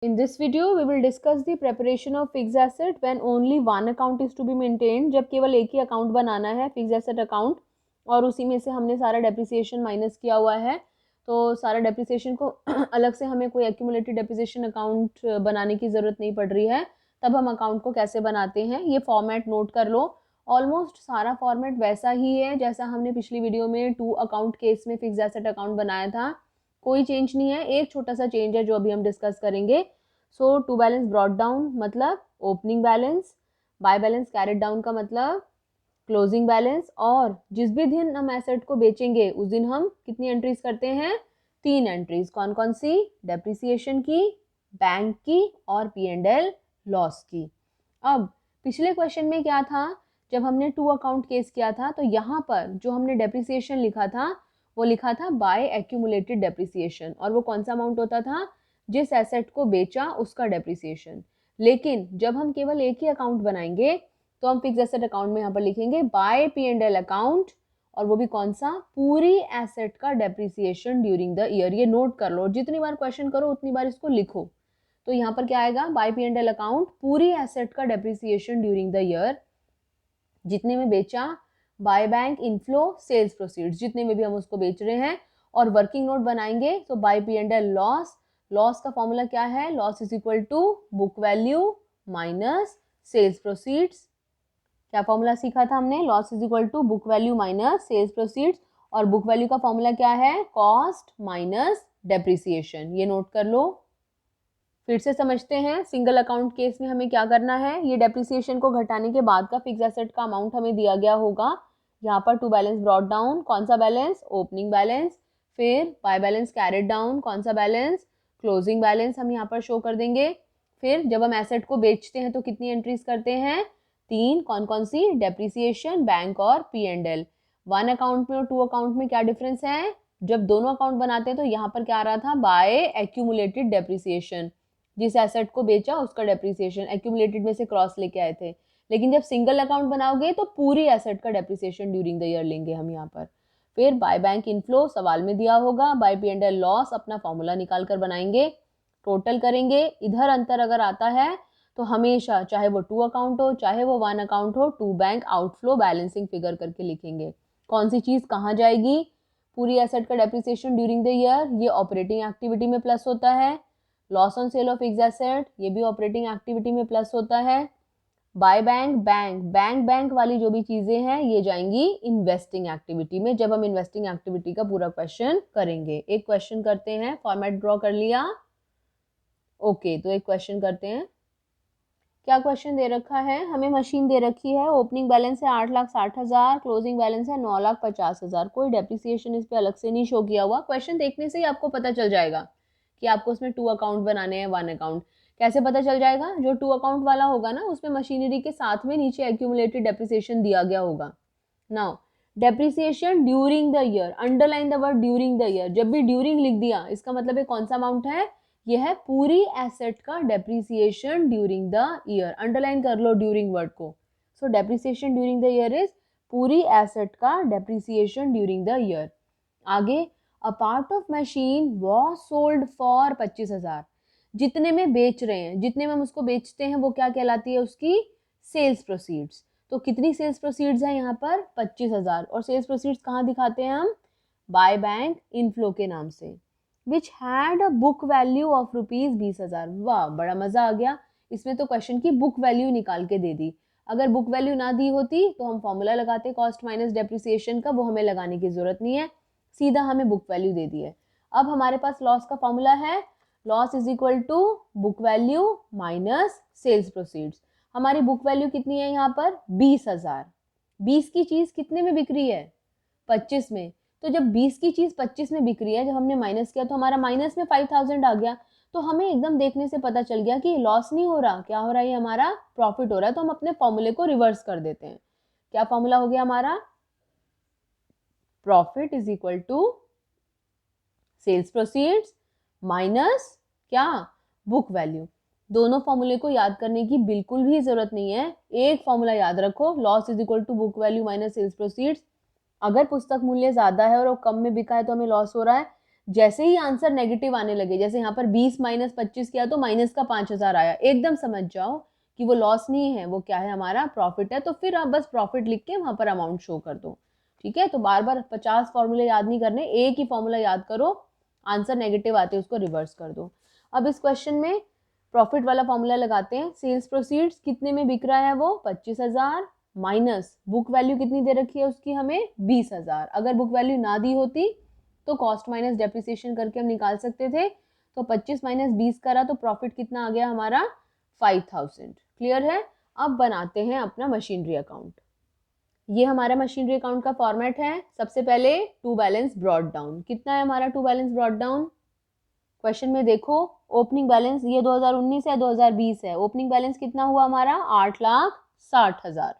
In this video, we will discuss the preparation of fixed asset when only one account is to be maintained. जब केवल एक ही account बनाना है fix asset account और उसी में से हमने सारा डेप्रिसिएशन माइनस किया हुआ है, तो सारा डेप्रिसिएशन को अलग से हमें कोई एक्यूमुलेटेड डेप्रिसिएशन अकाउंट बनाने की ज़रूरत नहीं पड़ रही है। तब हम अकाउंट को कैसे बनाते हैं, ये फॉर्मेट नोट कर लो। ऑलमोस्ट सारा फॉर्मेट वैसा ही है जैसा हमने पिछली वीडियो में 2 अकाउंट केस में फिक्स एसेट अकाउंट बनाया था। कोई चेंज नहीं है, एक छोटा सा चेंज है जो अभी हम डिस्कस करेंगे। सो टू बैलेंस ब्रॉट डाउन मतलब opening balance, by balance carried down का मतलब क्लोजिंग बैलेंस, और जिस भी दिन हम एसेट को बेचेंगे उस दिन हम कितनी एंट्रीज करते हैं, 3 एंट्रीज। कौन कौन सी? डेप्रिसिएशन की, बैंक की और P&L लॉस की। अब पिछले क्वेश्चन में क्या था, जब हमने 2 अकाउंट केस किया था तो यहाँ पर जो हमने डेप्रिसिएशन लिखा था वो लिखा था बाय एक्यूमुलेटेड डेप्रिसिएशन, और वो कौन सा अमाउंट होता था, जिस एसेट को बेचा उसका डेप्रिसिएशन। लेकिन जब हम केवल एक ही अकाउंट बनाएंगे तो हम फिक्स एसेट अकाउंट में यहाँ पर लिखेंगे बाय P&L अकाउंट, और वो भी कौन सा, पूरी एसेट का डेप्रिसिएशन ड्यूरिंग द ईयर। ये नोट कर लो, जितनी बार क्वेश्चन करो उतनी बार इसको लिखो। तो यहाँ पर क्या आएगा, बाय P&L अकाउंट पूरी एसेट का डेप्रिसिएशन ड्यूरिंग द ईयर, जितने में बेचा, by bank inflow sales proceeds, जितने में भी हम उसको बेच रहे हैं, और वर्किंग नोट बनाएंगे तो बाय P&L लॉस। लॉस का फॉर्मूला क्या है, loss is equal to book value minus sales proceeds. क्या फॉर्मूला सीखा था हमने, loss is equal to book value minus sales proceeds, और बुक वैल्यू का फॉर्मूला क्या है, कॉस्ट माइनस डेप्रिसिएशन। ये नोट कर लो। फिर से समझते हैं, सिंगल अकाउंट केस में हमें क्या करना है, ये डेप्रिसिएशन को घटाने के बाद का फिक्स एसेट का अमाउंट हमें दिया गया होगा। यहाँ पर टू बैलेंस ब्रॉट डाउन, कौन सा बैलेंस, ओपनिंग बैलेंस। फिर बाय बैलेंस कैरेड डाउन, कौन सा बैलेंस, क्लोजिंग बैलेंस हम यहाँ पर शो कर देंगे। फिर जब हम एसेट को बेचते हैं तो कितनी एंट्रीज करते हैं, 3। कौन कौन सी, डेप्रिसिएशन, बैंक और P&L। 1 अकाउंट में और 2 अकाउंट में क्या डिफरेंस है, जब दोनों अकाउंट बनाते हैं तो यहाँ पर क्या आ रहा था, बाय एक्यूमुलेटेड डेप्रिसिएशन, जिस एसेट को बेचा उसका डेप्रिसिएशन, एक्यूमुलेटेड में से क्रॉस लेके आए थे। लेकिन जब सिंगल अकाउंट बनाओगे तो पूरी एसेट का डेप्रिसिएशन ड्यूरिंग द ईयर लेंगे हम यहाँ पर। फिर बाय बैंक इनफ्लो सवाल में दिया होगा, बाय P&L लॉस अपना फॉर्मूला निकाल कर बनाएंगे, टोटल करेंगे। इधर अंतर अगर आता है तो हमेशा, चाहे वो 2 अकाउंट हो चाहे वो 1 अकाउंट हो, to bank outflow balancing figure करके लिखेंगे। कौन सी चीज कहाँ जाएगी, पूरी एसेट का डेप्रिसिएशन ड्यूरिंग द ईयर, ये ऑपरेटिंग एक्टिविटी में प्लस होता है। Loss on sale of fix asset, ये भी ऑपरेटिंग एक्टिविटी में प्लस होता है। बाय बैंक, बैंक वाली जो भी चीजें हैं ये जाएंगी इन्वेस्टिंग एक्टिविटी में, जब हम इन्वेस्टिंग एक्टिविटी का पूरा क्वेश्चन करेंगे। एक क्वेश्चन करते हैं, फॉर्मेट ड्रॉ कर लिया, ओके। तो एक क्वेश्चन करते हैं, क्या क्वेश्चन दे रखा है, हमें मशीन दे रखी है, ओपनिंग बैलेंस है 8,60,000, क्लोजिंग बैलेंस है 9,50,000। कोई डेप्रिसिएशन इस पे अलग से नहीं शो किया हुआ। क्वेश्चन देखने से ही आपको पता चल जाएगा कि आपको उसमें 2 अकाउंट बनाने हैं, 1 अकाउंट। कैसे पता चल जाएगा, जो 2 अकाउंट वाला होगा ना उसमें मशीनरी के साथ में नीचे एक्यूमुलेटेड डेप्रिसिएशन दिया गया होगा। Now depreciation during the year, underline the word during the year. जब भी ड्यूरिंग लिख दिया इसका मतलब है कौन सा अमाउंट है, यह है पूरी एसेट का depreciation during the year. Underline कर लो ड्यूरिंग वर्ड को। सो depreciation during the year is पूरी एसेट का डेप्रिसिएशन ड्यूरिंग द ईयर। आगे, a part of machine was sold for 25,000। जितने में बेच रहे हैं, जितने में हम उसको बेचते हैं वो क्या कहलाती है, उसकी सेल्स प्रोसीड्स। तो कितनी सेल्स प्रोसीड्स है यहाँ पर, 25,000। और सेल्स प्रोसीड्स कहाँ दिखाते हैं हम, बाय बैंक इनफ्लो के नाम से, which had a book value of ₹20,000। वाह, बड़ा मजा आ गया, इसमें तो क्वेश्चन की बुक वैल्यू निकाल के दे दी। अगर बुक वैल्यू ना दी होती तो हम फॉर्मूला लगाते कॉस्ट माइनस डेप्रिसिएशन का, वो हमें लगाने की जरूरत नहीं है, सीधा हमें बुक वैल्यू दे दी है। अब हमारे पास लॉस का फॉर्मूला है, loss is equal to book value minus sales proceeds. हमारी बुक वैल्यू कितनी है यहाँ पर, 20,000। 20 की चीज कितने में बिक रही है, 25 में। तो जब 20 की चीज 25 में बिक रही है, जब हमने माइनस किया तो हमारा माइनस में 5,000 आ गया। तो हमें एकदम देखने से पता चल गया कि लॉस नहीं हो रहा, क्या हो रहा है, ये हमारा प्रॉफिट हो रहा है। तो हम अपने फॉर्मूले को रिवर्स कर देते हैं। क्या फॉर्मूला हो गया हमारा, profit is equal to sales proceeds minus क्या, बुक वैल्यू। दोनों फॉर्मूले को याद करने की बिल्कुल भी जरूरत नहीं है, एक फॉर्मूला याद रखो, loss is equal to book value minus sales proceeds. अगर पुस्तक मूल्य ज्यादा है और वो कम में बिका है तो हमें लॉस हो रहा है, जैसे ही आंसर नेगेटिव आने लगे, जैसे यहाँ पर 20 माइनस 25 किया तो माइनस का 5000 आया, एकदम समझ जाओ कि वो लॉस नहीं है, वो क्या है, हमारा प्रॉफिट है। तो फिर आप बस प्रॉफिट लिख के वहां पर अमाउंट शो कर दो। ठीक है, तो बार बार 50 फॉर्मूले याद नहीं करने, एक ही फॉर्मूला याद करो, आंसर नेगेटिव आते उसको रिवर्स कर दो। अब इस क्वेश्चन में प्रॉफिट वाला फॉर्मूला लगाते हैं। सेल्स प्रोसीड्स कितने में बिक रहा है, वो 25,000 माइनस बुक वैल्यू कितनी दे रखी है उसकी, हमें 20,000। अगर बुक वैल्यू ना दी होती तो कॉस्ट माइनस डेप्रिसिएशन करके हम निकाल सकते थे। तो 25 माइनस 20 करा तो प्रॉफिट कितना आ गया हमारा, 5000। क्लियर है। अब बनाते हैं अपना मशीनरी अकाउंट। ये हमारा मशीनरी अकाउंट का फॉर्मेट है। सबसे पहले टू बैलेंस ब्रॉट डाउन, कितना है हमारा to balance brought down, question में देखो। ओपनिंग बैलेंस ये 2019 है, 2020 है। ओपनिंग बैलेंस कितना हुआ हमारा, 8,60,000।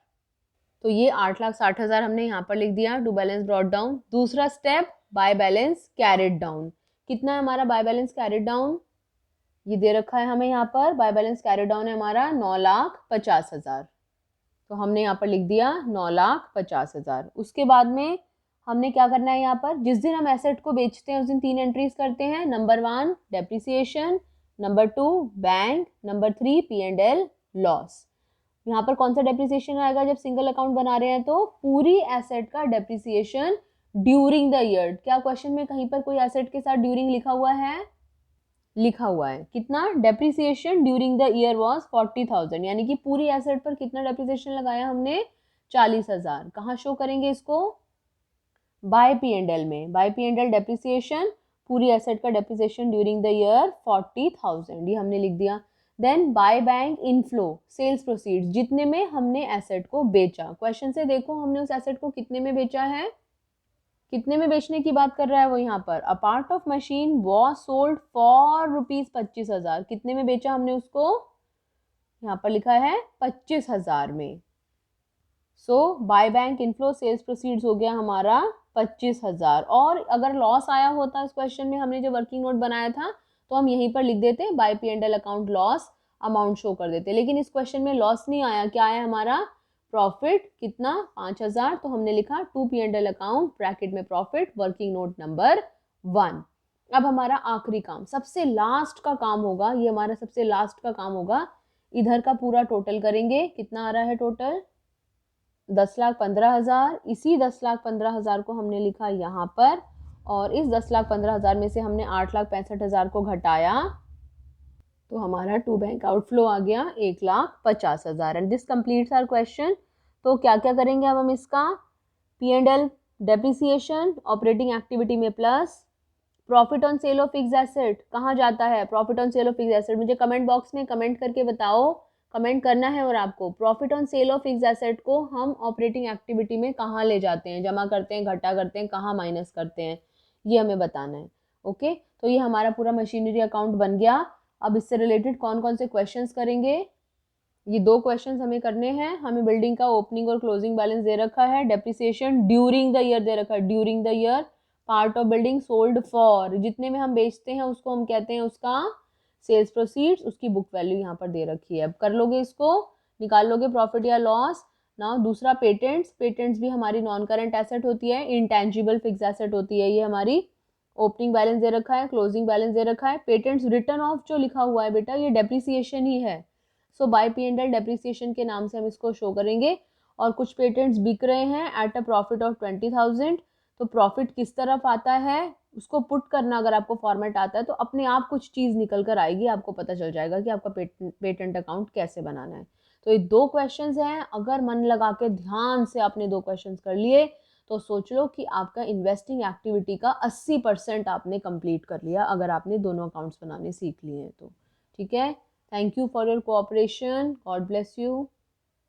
तो ये 8,60,000 हमने यहाँ पर लिख दिया, टू बैलेंस ब्रॉट डाउन। दूसरा step, by balance carried down. कितना है हमारा बाय बैलेंस कैरिड डाउन, ये दे रखा है हमें यहाँ पर। बाय बैलेंस कैरिड डाउन है हमारा 9,50,000। तो हमने यहाँ पर लिख दिया 9,50,000। उसके बाद में हमने क्या करना है, यहाँ पर जिस दिन हम एसेट को बेचते हैं उस दिन 3 एंट्रीज करते हैं। Number 1 depreciation, number 2 bank, number 3 P&L loss. यहाँ पर कौन सा डेप्रिसिएशन आएगा, जब सिंगल अकाउंट बना रहे हैं तो पूरी एसेट का डेप्रिसिएशन ड्यूरिंग द ईयर। क्या क्वेश्चन में कहीं पर कोई एसेट के साथ ड्यूरिंग लिखा हुआ है, लिखा हुआ है। कितना depreciation during the year was 40,000, यानी कि पूरी एसेट पर कितना डेप्रिसिएशन लगाया हमने, 40,000। कहाँ शो करेंगे इसको, बाय P&L में। बाय P&L डेप्रिसिएशन, पूरी एसेट का डेप्रिसिएशन ड्यूरिंग द ईयर 40,000, ये हमने लिख दिया। Then by bank inflow sales proceeds, जितने में हमने एसेट को बेचा। क्वेश्चन से देखो हमने उस एसेट को कितने में बेचा है, कितने में बेचने की बात कर रहा है वो यहाँ पर। A part of machine was sold for ₹25,000। कितने में बेचा हमने उसको, यहाँ पर लिखा है 25,000 में। So by bank inflow sales proceeds हो गया हमारा 25,000। और अगर लॉस आया होता इस क्वेश्चन में, हमने जो वर्किंग नोट बनाया था, तो हम यहीं पर लिख देते by P&L account loss, amount show कर देते। लेकिन इस क्वेश्चन में लॉस नहीं आया, क्या आया हमारा प्रॉफिट, कितना 5,000। तो हमने लिखा टू P&L अकाउंट ब्रैकेट में प्रॉफिट, वर्किंग नोट नंबर 1। अब हमारा आखिरी काम, सबसे लास्ट का काम होगा, ये हमारा सबसे लास्ट का काम होगा। इधर का पूरा टोटल करेंगे, कितना आ रहा है टोटल, 10,15,000। इसी 10,15,000 को हमने लिखा यहाँ पर, और इस 10,15,000 में से हमने 8,65,000 को घटाया, तो हमारा टू बैंक आउटफ्लो आ गया 1,50,000। And this completes our question. तो क्या क्या करेंगे अब हम इसका, P&L डेप्रिसिएशन ऑपरेटिंग एक्टिविटी में plus profit on sale of fix asset, कहाँ जाता है profit on sale of fix asset, मुझे कमेंट बॉक्स में कमेंट करके बताओ, कमेंट करना है। और आपको profit on sale of fix asset को हम ऑपरेटिंग एक्टिविटी में कहाँ ले जाते हैं, जमा करते हैं, घटा करते हैं, कहाँ माइनस करते हैं, ये हमें बताना है। ओके, तो ये हमारा पूरा मशीनरी अकाउंट बन गया। अब इससे रिलेटेड कौन कौन से क्वेश्चंस करेंगे, ये 2 क्वेश्चंस हमें करने हैं। हमें बिल्डिंग का ओपनिंग और क्लोजिंग बैलेंस दे रखा है, डेप्रिसिएशन ड्यूरिंग द ईयर दे रखा है, during the year. Part of building sold for, जितने में हम बेचते हैं उसको हम कहते हैं उसका सेल्स प्रोसीड्स, उसकी बुक वैल्यू यहाँ पर दे रखी है। अब कर लोगे इसको, निकाल लोगे प्रॉफिट या लॉस ना। दूसरा पेटेंट्स, पेटेंट्स भी हमारी नॉन करंट एसेट होती है, इंटेंजिबल फिक्स एसेट होती है ये हमारी। ओपनिंग बैलेंस दे रखा है, क्लोजिंग बैलेंस दे रखा है। पेटेंट्स रिटर्न ऑफ जो लिखा हुआ है बेटा, ये डेप्रिसिएशन ही है। सो बाय P&L डेप्रिसिएशन के नाम से हम इसको शो करेंगे। और कुछ पेटेंट्स बिक रहे हैं एट अ प्रॉफिट ऑफ 20,000। तो प्रॉफिट किस तरफ आता है उसको पुट करना, अगर आपको फॉर्मेट आता है तो अपने आप कुछ चीज़ निकल कर आएगी, आपको पता चल जाएगा कि आपका पेटेंट अकाउंट कैसे बनाना है। तो ये 2 क्वेश्चंस हैं, अगर मन लगा के ध्यान से आपने 2 क्वेश्चंस कर लिए तो सोच लो कि आपका इन्वेस्टिंग एक्टिविटी का 80% आपने कंप्लीट कर लिया, अगर आपने दोनों अकाउंट्स बनाने सीख लिए हैं तो। ठीक है, thank you for your cooperation, God bless you.